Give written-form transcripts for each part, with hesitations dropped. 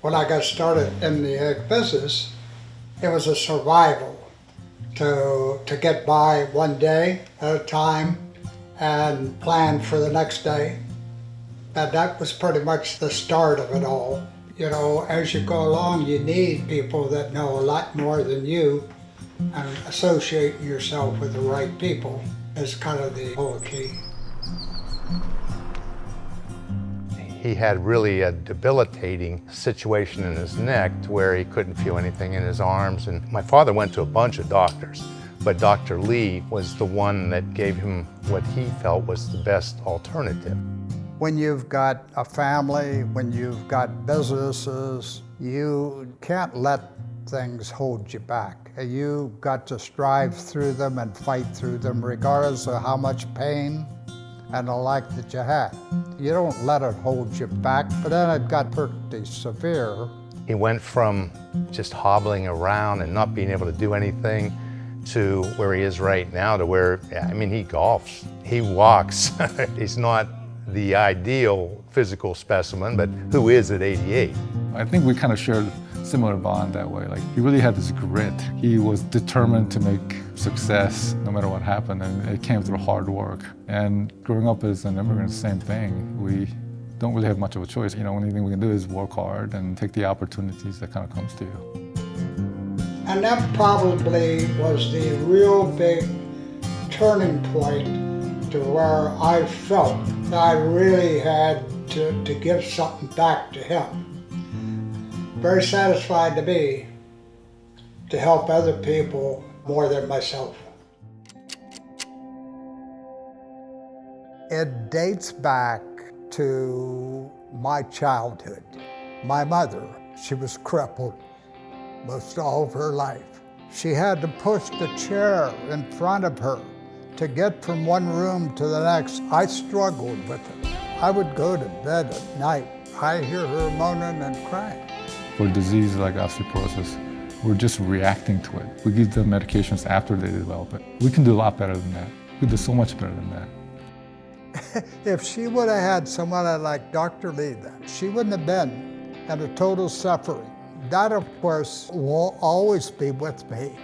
When I got started in the egg business, it was a survival to get by one day at a time and plan for the next day. And that was pretty much the start of it all. You know, as you go along, you need people that know a lot more than you, and associating yourself with the right people is kind of the whole key. He had really a debilitating situation in his neck to where he couldn't feel anything in his arms. And my father went to a bunch of doctors, but Dr. Lee was the one that gave him what he felt was the best alternative. When you've got a family, when you've got businesses, you can't let things hold you back. You've got to strive through them and fight through them regardless of how much pain and the like that you had. You don't let it hold you back, but then it got pretty severe. He went from just hobbling around and not being able to do anything to where he is right now, to where, I mean, he golfs, he walks. He's not the ideal physical specimen, but who is at 88? I think we kind of shared a similar bond that way. Like, he really had this grit. He was determined to make success no matter what happened, and it came through hard work. And growing up as an immigrant, same thing. We don't really have much of a choice. You know, only thing we can do is work hard and take the opportunities that kind of comes to you. And that probably was the real big turning point to where I felt that I really had to give something back to him. Very satisfied to be to help other people more than myself. It dates back to my childhood. My mother, she was crippled most all of her life. She had to push the chair in front of her to get from one room to the next. I struggled with it. I would go to bed at night. I hear her moaning and crying. For diseases like osteoporosis, we're just reacting to it. We give them medications after they develop it. We can do a lot better than that. We can do so much better than that. If she would have had someone like Dr. Lee then, she wouldn't have been in a total suffering. That, of course, will always be with me.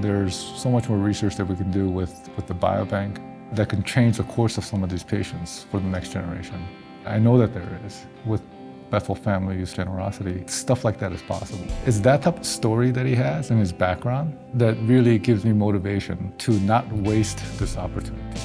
There's so much more research that we can do with the biobank that can change the course of some of these patients for the next generation. I know that there is. With Bethel family's generosity, stuff like that is possible. It's that type of story that he has in his background that really gives me motivation to not waste this opportunity.